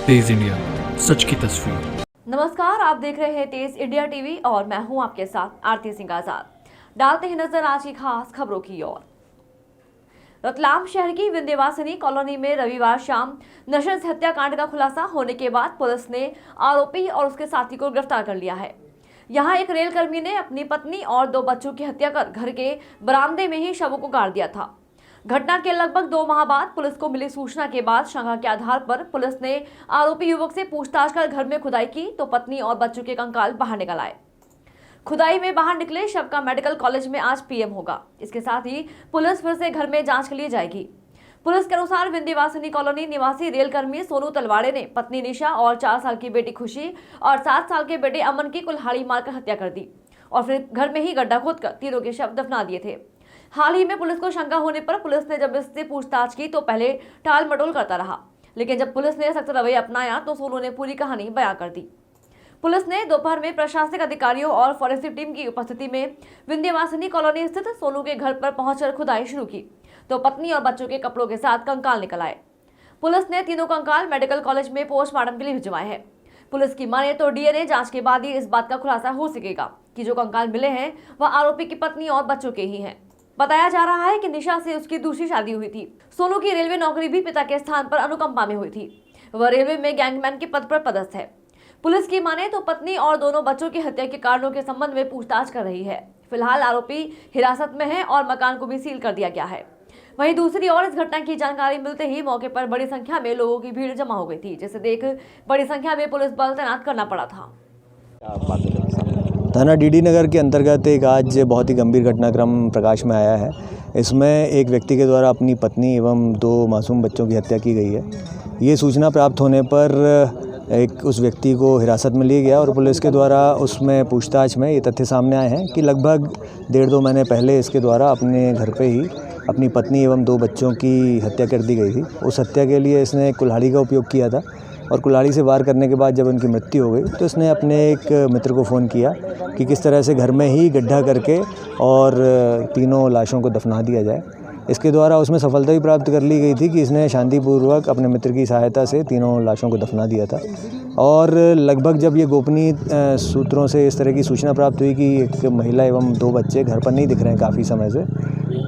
तेज India, सच की तस्वीर। नमस्कार, आप देख रहे हैं तेज इंडिया टीवी और मैं हूं आपके साथ आरती सिंह आजाद। डालते हैं नजर आज की खास खबरों की ओर। रतलाम शहर की विंध्यवासिनी कॉलोनी में रविवार शाम नशे से हत्याकांड का खुलासा होने के बाद पुलिस ने आरोपी और उसके साथी को गिरफ्तार कर लिया है। यहां एक रेल कर्मी ने अपनी पत्नी और 2 बच्चों की हत्या कर घर के बरामदे में ही शवों को गाड़ दिया था। घटना के लगभग 2 माह बाद पुलिस को मिली सूचना के बाद शंका के आधार पर पुलिस ने आरोपी युवक से पूछताछ कर घर में खुदाई की तो पत्नी और बच्चों के कंकाल बाहर निकल आए। खुदाई में बाहर निकले शव का मेडिकल कॉलेज में आज पीएम होगा। इसके साथ ही पुलिस फिर से घर में जांच के लिए जाएगी। पुलिस के अनुसार विंध्यवासिनी कॉलोनी निवासी रेल कर्मी सोनू तलवाड़े ने पत्नी निशा और 4 साल की बेटी खुशी और 7 साल के बेटे अमन की कुल्हाड़ी मारकर हत्या कर दी और फिर घर में ही गड्ढा खोदकर तीनों के शव दफना दिए थे। हाल ही में पुलिस को शंका होने पर पुलिस ने जब इससे पूछताछ की तो पहले टाल मटोल करता रहा, लेकिन जब पुलिस ने सख्त रवैया अपनाया तो सोनू ने पूरी कहानी बयां कर दी। पुलिस ने दोपहर में प्रशासनिक अधिकारियों और फॉरेंसिक टीम की उपस्थिति में विंध्यवासिनी कॉलोनी स्थित सोनू के घर पर पहुंचकर खुदाई शुरू की तो पत्नी और बच्चों के कपड़ों के साथ कंकाल निकल आए। पुलिस ने तीनों कंकाल मेडिकल कॉलेज में पोस्टमार्टम के लिए भिजवाए हैं। पुलिस की माने तो डीएनए जांच के बाद ही इस बात का खुलासा हो सकेगा कि जो कंकाल मिले हैं वह आरोपी की पत्नी और बच्चों के ही हैं। बताया जा रहा है कि निशा से उसकी दूसरी शादी हुई थी। सोनू की रेलवे नौकरी भी पिता के स्थान पर अनुकंपा में हुई थी। वह रेलवे में गैंगमैन के पद पर पदस्थ है। पुलिस की माने तो पत्नी और दोनों बच्चों की हत्या के कारणों के संबंध में पूछताछ कर रही है। फिलहाल आरोपी हिरासत में है और मकान को भी सील कर दिया गया है। वहीं दूसरी ओर इस घटना की जानकारी मिलते ही मौके पर बड़ी संख्या में लोगों की भीड़ जमा हो गई थी, जिसे देख बड़ी संख्या में पुलिस बल तैनात करना पड़ा था। थाना डीडी नगर के अंतर्गत एक आज बहुत ही गंभीर घटनाक्रम प्रकाश में आया है। इसमें एक व्यक्ति के द्वारा अपनी पत्नी एवं 2 मासूम बच्चों की हत्या की गई है। ये सूचना प्राप्त होने पर उस व्यक्ति को हिरासत में लिया गया और पुलिस के द्वारा उसमें पूछताछ में ये तथ्य सामने आए हैं कि लगभग 1.5-2 महीने पहले इसके द्वारा अपने घर पे ही अपनी पत्नी एवं 2 बच्चों की हत्या कर दी गई थी। उस हत्या के लिए इसने कुल्हाड़ी का उपयोग किया था और कुल्हाड़ी से वार करने के बाद जब उनकी मृत्यु हो गई तो इसने अपने एक मित्र को फ़ोन किया कि किस तरह से घर में ही गड्ढा करके और तीनों लाशों को दफना दिया जाए। इसके द्वारा उसमें सफलता भी प्राप्त कर ली गई थी कि इसने शांतिपूर्वक अपने मित्र की सहायता से तीनों लाशों को दफना दिया था। और लगभग जब ये गोपनीय सूत्रों से इस तरह की सूचना प्राप्त हुई कि एक महिला एवं 2 बच्चे घर पर नहीं दिख रहे हैं काफ़ी समय से,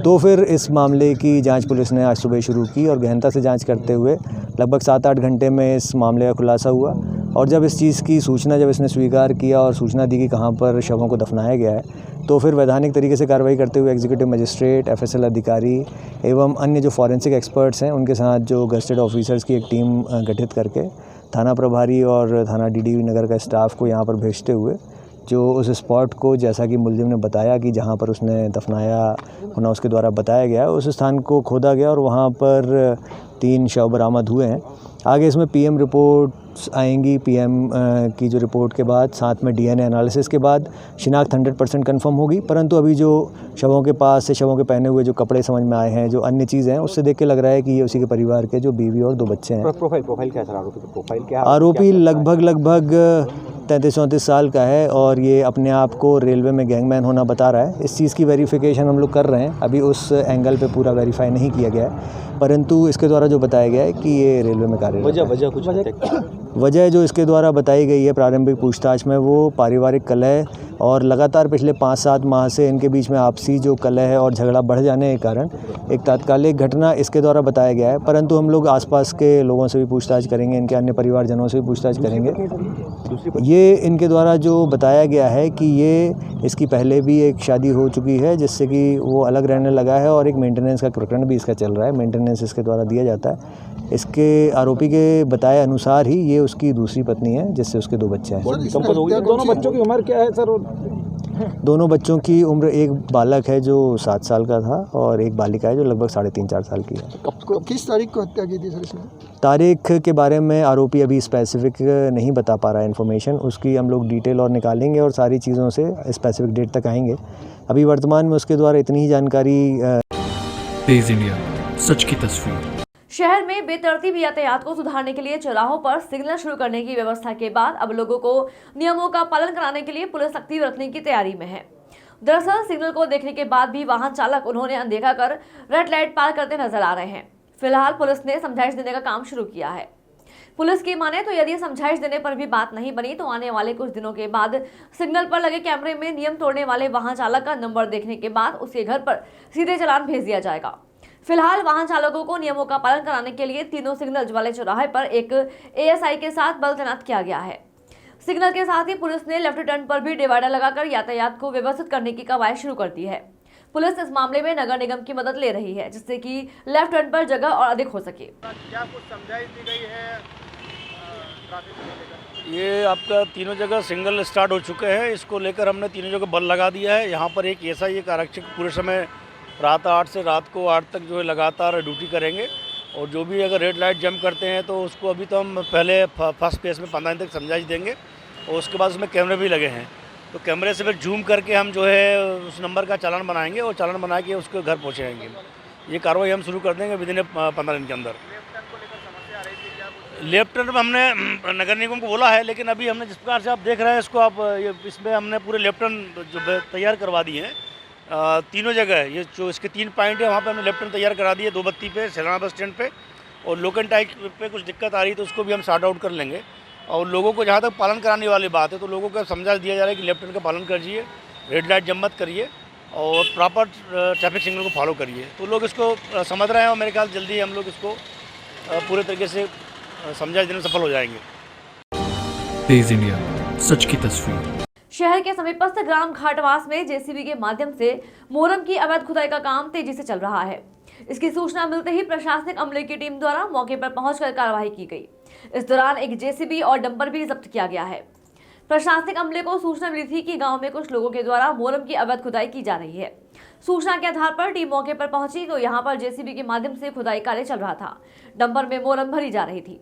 तो फिर इस मामले की जांच पुलिस ने आज सुबह शुरू की और गहनता से जांच करते हुए लगभग 7-8 घंटे में इस मामले का खुलासा हुआ। और जब इस चीज़ की सूचना जब इसने स्वीकार किया और सूचना दी कि कहाँ पर शवों को दफनाया गया है, तो फिर वैधानिक तरीके से कार्रवाई करते हुए एग्जीक्यूटिव मजिस्ट्रेट, एफएसएल अधिकारी एवं अन्य जो फॉरेंसिक एक्सपर्ट्स हैं उनके साथ जो गस्टेड ऑफिसर्स की एक टीम गठित करके थाना प्रभारी और थाना डीडी नगर का स्टाफ को यहाँ पर भेजते हुए जो उस स्पॉट को, जैसा कि मुलजिम ने बताया कि जहाँ पर उसने दफनाया होना उसके द्वारा बताया गया, उस स्थान को खोदा गया और वहाँ पर 3 शव बरामद हुए हैं। आगे इसमें पीएम रिपोर्ट्स आएंगी। पीएम की जो रिपोर्ट के बाद साथ में डीएनए एनालिसिस के बाद शिनाख्त 100% कंफर्म होगी। परंतु अभी जो शवों के पास से शवों के पहने हुए जो कपड़े समझ में आए हैं, जो अन्य चीज़ें हैं, उससे देख के लग रहा है कि ये उसी के परिवार के जो बीवी और 2 बच्चे हैं। प्रोफाइल क्या सर? प्रोफाइल क्या? आरोपी लगभग 33-34 साल का है और ये अपने आप को रेलवे में गैंगमैन होना बता रहा है। इस चीज़ की वेरिफिकेशन हम लोग कर रहे हैं। अभी उस एंगल पे पूरा वेरीफाई नहीं किया गया है, परंतु इसके द्वारा जो बताया गया है कि ये रेलवे में वजह जो इसके द्वारा बताई गई है प्रारंभिक पूछताछ में, वो पारिवारिक कलह और लगातार पिछले 5-7 माह से इनके बीच में आपसी जो कलह है और झगड़ा बढ़ जाने के कारण एक तात्कालिक घटना इसके द्वारा बताया गया है। परंतु हम लोग आसपास के लोगों से भी पूछताछ करेंगे, इनके अन्य परिवारजनों से भी पूछताछ करेंगे। ये इनके द्वारा जो बताया गया है कि ये इसकी पहले भी एक शादी हो चुकी है जिससे कि वो अलग रहने लगा है और एक मेंटेनेंस का प्रकरण भी इसका चल रहा है। मेंटेनेंस इसके द्वारा दिया जाता है। इसके आरोपी के बताए अनुसार ही ये उसकी दूसरी पत्नी है जिससे उसके 2 बच्चे हैं। दोनों बच्चों की उम्र क्या है सर? दोनों बच्चों की उम्र, एक बालक है जो 7 साल का था और एक बालिका है जो लगभग 3.5-4 साल की है। किस तारीख को हत्या की थी सर इसने? तारीख के बारे में आरोपी अभी स्पेसिफिक नहीं बता पा रहा है इन्फॉर्मेशन। उसकी हम लोग डिटेल और निकालेंगे और सारी चीज़ों से स्पेसिफिक डेट तक आएंगे। अभी वर्तमान में उसके द्वारा इतनी ही जानकारी। तेज इंडिया, सच की तस्वीर। शहर में बेतरतीब यातायात को सुधारने के लिए चौराहों पर सिग्नल शुरू करने की व्यवस्था के बाद अब लोगों को नियमों का पालन कराने के लिए पुलिस सख्ती बरतने की तैयारी में है। दरअसल सिग्नल को देखने के बाद भी वाहन चालक उन्होंने अनदेखा कर रेड लाइट पार करते नजर आ रहे हैं। फिलहाल पुलिस ने समझाइश देने का काम शुरू किया है। पुलिस की माने तो यदि समझाइश देने पर भी बात नहीं बनी तो आने वाले कुछ दिनों के बाद सिग्नल पर लगे कैमरे में नियम तोड़ने वाले वाहन चालक का नंबर देखने के बाद उसके घर पर सीधे चालान भेज दिया जाएगा। फिलहाल वाहन चालकों को नियमों का पालन कराने के लिए तीनों सिग्नल वाले चौराहे पर एक एएसआई के साथ बल तैनात किया गया है। सिग्नल के साथ ही पुलिस ने लेफ्ट टर्न पर भी डिवाइडर लगाकर यातायात को व्यवस्थित करने की कवायद शुरू कर दी है। पुलिस इस मामले में नगर निगम की मदद ले रही है जिससे कि लेफ्ट टर्न पर जगह और अधिक हो सके। क्या कुछ समझाइश दी गई है ट्रैफिक को लेकर? ये आपका तीनों जगह सिग्नल स्टार्ट हो चुके हैं, इसको लेकर हमने तीनों जगह बल लगा दिया है। यहाँ पर एक एएसआई एक आरक्षक पूरे समय रात 8 से रात को 8 तक जो है लगातार ड्यूटी करेंगे और जो भी अगर रेड लाइट जंप करते हैं तो उसको अभी तो हम पहले फर्स्ट फेज में 15 दिन तक समझाइश देंगे और उसके बाद उसमें कैमरे भी लगे हैं तो कैमरे से फिर जूम करके हम जो है उस नंबर का चालान बनाएंगे और चालान बना के उसके घर पहुँचाएंगे। ये कार्रवाई हम शुरू कर देंगे विदिन 15 दिन के अंदर। लेफ्ट टर्न में हमने नगर निगम को बोला है, लेकिन अभी हमने जिस प्रकार से आप देख रहे हैं इसको आप इसमें हमने पूरे लेफ्ट टर्न जो तैयार करवा दिए हैं तीनों जगह। ये जो इसके 3 पॉइंट है वहाँ पे हमने लेफ्ट टर्न तैयार करा दिए, 2 बत्ती पे सैलाना बस स्टैंड पे और लोकन टाइप पे कुछ दिक्कत आ रही है तो उसको भी हम सॉर्ट आउट कर लेंगे। और लोगों को जहाँ तक पालन कराने वाली बात है तो लोगों को समझा दिया जा रहा है कि लेफ्ट टर्न का पालन करिए, रेड लाइट जंप मत करिए और प्रॉपर ट्रैफिक सिग्नल को फॉलो करिए। तो लोग इसको समझ रहे हैं और मेरे ख्याल जल्दी हम लोग इसको पूरे तरीके से समझा देने में सफल हो जाएंगे। तेज इंडिया, सच की तस्वीर। शहर के समीपस्थ ग्राम घाटवास में जेसीबी के माध्यम से मोरम की अवैध खुदाई का काम तेजी से चल रहा है। इसकी सूचना मिलते ही प्रशासनिक अमले की टीम द्वारा मौके पर पहुंचकर कार्रवाई की गई। इस दौरान एक जेसीबी और डंपर भी जब्त किया गया है। प्रशासनिक अमले को सूचना मिली थी कि गांव में कुछ लोगों के द्वारा मोरम की अवैध खुदाई की जा रही है। सूचना के आधार पर टीम मौके पर पहुंची तो यहां पर जेसीबी के माध्यम से खुदाई कार्य चल रहा था। डंपर में मोरम भरी जा रही थी।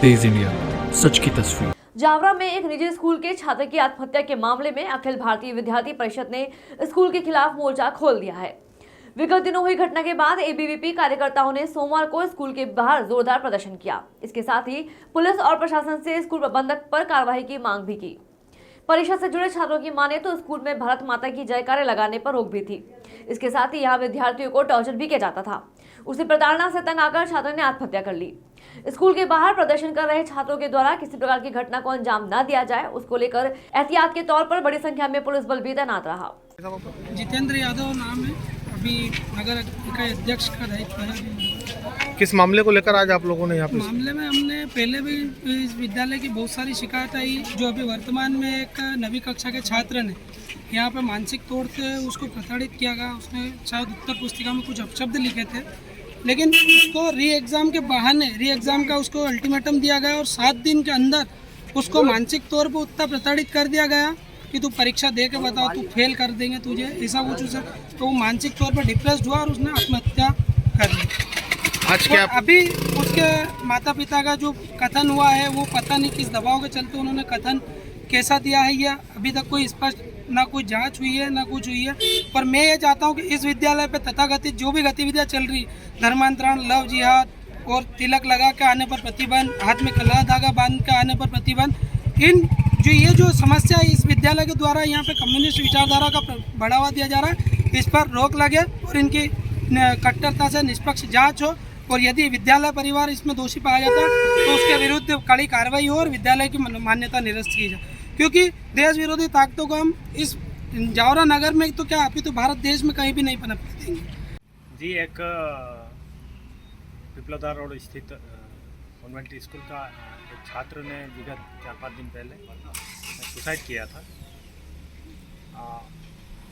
तेज इंडिया, सच की तस्वीर। जावरा में एक निजी स्कूल के छात्र की आत्महत्या के मामले में अखिल भारतीय विद्यार्थी परिषद ने स्कूल के खिलाफ मोर्चा खोल दिया है। विगत दिनों हुई घटना के बाद एबीवीपी कार्यकर्ताओं ने सोमवार को स्कूल के बाहर जोरदार प्रदर्शन किया। इसके साथ ही पुलिस और प्रशासन से स्कूल प्रबंधक पर कार्रवाई की मांग भी की। परिषद से जुड़े छात्रों की माने तो स्कूल में भारत माता की जयकारे लगाने पर रोक भी थी। इसके साथ ही यहाँ विद्यार्थियों को टॉर्चर भी किया जाता था। उसे प्रताड़ना से तंग आकर छात्र ने आत्महत्या कर ली। स्कूल के बाहर प्रदर्शन कर रहे छात्रों के द्वारा किसी प्रकार की घटना को अंजाम न दिया जाए, उसको लेकर एहतियात के तौर पर बड़ी संख्या में पुलिस बल भी तैनात रहा। जितेंद्र यादव नाम है, अभी नगर इकाई अध्यक्ष का दायित्व है। किस मामले को लेकर आज आप लोगों ने यहाँ पे? मामले में हमने पहले भी इस विद्यालय की बहुत सारी शिकायत आई। जो अभी वर्तमान में एक 9वीं कक्षा के छात्र ने यहाँ पे मानसिक तौर से उसको प्रताड़ित किया गया। उसने शायद उत्तर पुस्तिका में कुछ अपशब्द लिखे थे, लेकिन उसको री एग्ज़ाम के बहाने री एग्ज़ाम का उसको अल्टीमेटम दिया गया और 7 दिन के अंदर उसको मानसिक तौर पर उतना प्रताड़ित कर दिया गया कि तू परीक्षा दे के बताओ, तू फेल कर देंगे तुझे, ऐसा कुछ उसे। तो वो मानसिक तौर पर डिप्रेस्ड हुआ और उसने आत्महत्या कर ली। आज क्या अभी उसके माता पिता का जो कथन हुआ है वो पता नहीं किस दबाव के चलते उन्होंने कथन कैसा दिया है, यह अभी तक कोई स्पष्ट ना कोई जांच हुई है ना कुछ हुई है। पर मैं ये चाहता हूँ कि इस विद्यालय पे तथाकथित जो भी गतिविधियाँ चल रही, धर्मांतरण, लव जिहाद और तिलक लगा के आने पर प्रतिबंध, हाथ में कला धागा बांध के आने पर प्रतिबंध, इन जो ये जो समस्या है इस विद्यालय के द्वारा यहाँ पे कम्युनिस्ट विचारधारा का बढ़ावा दिया जा रहा है, इस पर रोक लगे और इनकी कट्टरता से निष्पक्ष जाँच हो और यदि विद्यालय परिवार इसमें दोषी पाया जाता है तो उसके विरुद्ध कड़ी कार्रवाई हो और विद्यालय की मान्यता निरस्त की जाए। क्योंकि देश विरोधी ताकतों को हम इस जावरा नगर में तो क्या अभी तो भारत देश में कहीं भी नहीं पनपने देंगे। जी, एक विप्लवदार रोड स्थित कॉन्वेंट स्कूल का एक छात्र ने विगत 4-5 दिन पहले सुसाइड किया था।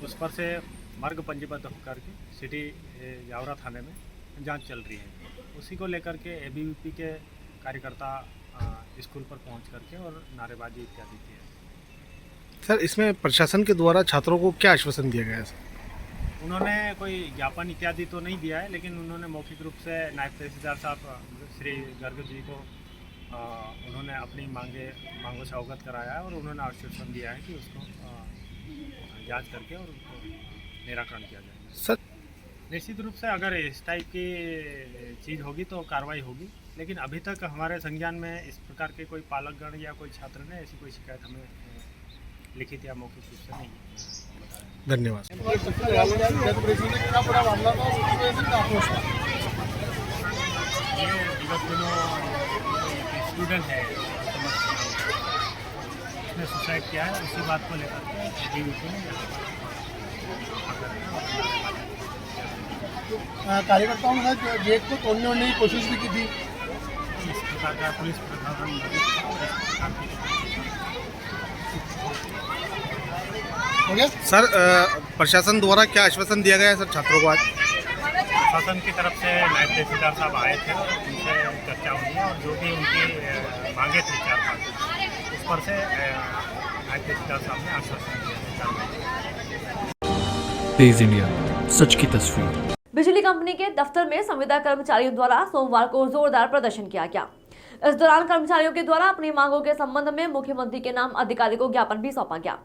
उस पर से मार्ग पंजीबद्ध होकर के सिटी जावरा थाने में जांच चल रही है। उसी को लेकर के एबीवीपी के कार्यकर्ता स्कूल पर पहुंच करके और नारेबाजी इत्यादि की है। सर, इसमें प्रशासन के द्वारा छात्रों को क्या आश्वासन दिया गया है? उन्होंने कोई ज्ञापन इत्यादि तो नहीं दिया है, लेकिन उन्होंने मौखिक रूप से नायब तहसीलदार साहब श्री गर्ग जी को उन्होंने अपनी मांगों से अवगत कराया है और उन्होंने आश्वासन दिया है कि उसको जांच करके और उसको निराकरण किया जाएगा। सर, निश्चित रूप से अगर इस टाइप की चीज़ होगी तो कार्रवाई होगी, लेकिन अभी तक हमारे संज्ञान में इस प्रकार के कोई पालकगण या कोई छात्र ने ऐसी कोई शिकायत हमें लिखित या मौखिक रूप से नहीं बताया। धन्यवाद। ये विगत दिनों स्टूडेंट है उसने सुसाइड किया है, उसी बात को लेकर कार्यकर्ताओं ने गेट को तोड़ने वोड़ने की कोशिश भी की थी। इस प्रकार का पुलिस प्रशासन हो गया सर प्रशासन द्वारा क्या आश्वासन दिया गया है सर छात्रों को आज? प्रशासन की तरफ से नायब तहसीलदार साहब आए थे और उनसे चर्चा हुई है और जो भी उनकी मांगे थी 4-5 उस पर से नायब तहसीलदार साहब ने आश्वासन दिया। तेज इंडिया, सच की तस्वीर। बिजली कंपनी के दफ्तर में संविदा कर्मचारियों द्वारा सोमवार को जोरदार प्रदर्शन किया गया। इस दौरान कर्मचारियों के द्वारा अपनी मांगों के संबंध में मुख्यमंत्री के नाम अधिकारी को ज्ञापन भी सौंपा गया।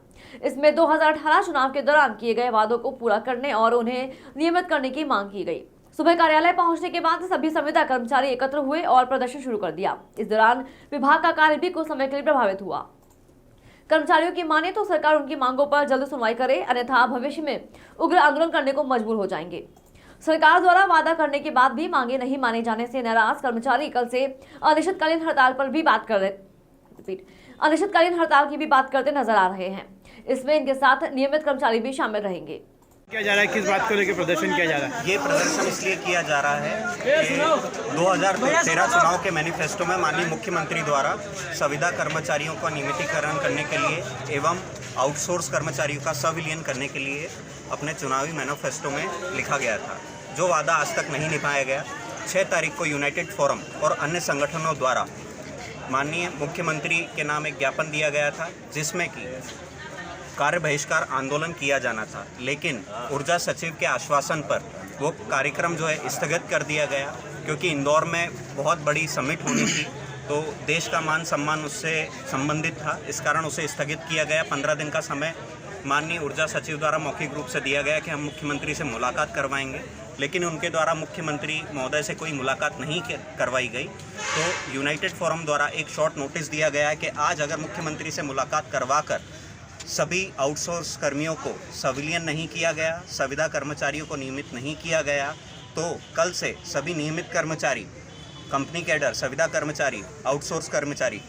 इसमें 2018 चुनाव के दौरान किए गए वादों को पूरा करने और उन्हें नियमित करने की मांग की गई। सुबह कार्यालय पहुंचने के बाद सभी संविदा कर्मचारी एकत्र हुए और प्रदर्शन शुरू कर दिया। इस दौरान विभाग का कार्य भी कुछ समय के लिए प्रभावित हुआ। कर्मचारियों की माने तो सरकार उनकी मांगों पर जल्द सुनवाई करे, अन्यथा भविष्य में उग्र आंदोलन करने को मजबूर हो जाएंगे। सरकार द्वारा वादा करने के बाद भी मांगे नहीं माने जाने से नाराज कर्मचारी कल से अनिश्चितकालीन हड़ताल की भी बात करते नजर आ रहे हैं। इसमें इनके साथ नियमित कर्मचारी भी शामिल रहेंगे। क्या जा रहा है, किस बात को लेकर प्रदर्शन किया जा रहा है? ये प्रदर्शन इसलिए किया जा रहा है कि 2013 चुनाव के मैनिफेस्टो में माननीय मुख्यमंत्री द्वारा संविदा कर्मचारियों का नियमितीकरण करने के लिए एवं आउटसोर्स कर्मचारियों का संविलियन करने के लिए अपने चुनावी मैनिफेस्टो में लिखा गया था, जो वादा आज तक नहीं निभाया गया। 6 तारीख को यूनाइटेड फोरम और अन्य संगठनों द्वारा माननीय मुख्यमंत्री के नाम एक ज्ञापन दिया गया था, जिसमें कि कार्य बहिष्कार आंदोलन किया जाना था, लेकिन ऊर्जा सचिव के आश्वासन पर वो कार्यक्रम जो है स्थगित कर दिया गया, क्योंकि इंदौर में बहुत बड़ी समिट होनी थी, तो देश का मान सम्मान उससे संबंधित था। इस कारण उसे स्थगित किया गया। 15 दिन का समय माननीय ऊर्जा सचिव द्वारा मौखिक रूप से दिया गया कि हम मुख्यमंत्री से मुलाकात करवाएंगे, लेकिन उनके द्वारा मुख्यमंत्री महोदय से कोई मुलाकात नहीं करवाई गई। तो यूनाइटेड फोरम द्वारा एक शॉर्ट नोटिस दिया गया है कि आज अगर मुख्यमंत्री से मुलाकात करवाकर सभी आउटसोर्स कर्मियों को संविलियन नहीं किया गया, संविदा कर्मचारियों को नियमित नहीं किया गया, तो कल से सभी नियमित कर्मचारी, कंपनी कैडर, संविदा कर्मचारी, आउटसोर्स कर्मचारी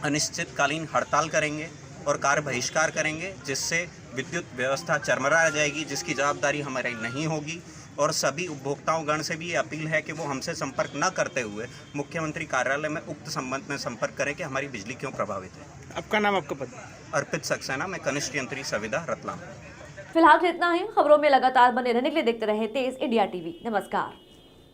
अनिश्चितकालीन हड़ताल करेंगे और कार्य बहिष्कार करेंगे, जिससे विद्युत व्यवस्था चरमरा जाएगी, जिसकी जवाबदारी हमारी नहीं होगी। और सभी उपभोक्ताओं गण से भी ये अपील है कि वो हमसे संपर्क न करते हुए मुख्यमंत्री कार्यालय में उक्त संबंध में संपर्क करें कि हमारी बिजली क्यों प्रभावित है। आपका नाम, आपका पद? अर्पित सक्सेना, मैं कनिष्ठ यंत्री संविदा रतलाम। फिलहाल इतना ही। खबरों में लगातार बने रहने के लिए देखते रहे तेज इंडिया टीवी। नमस्कार।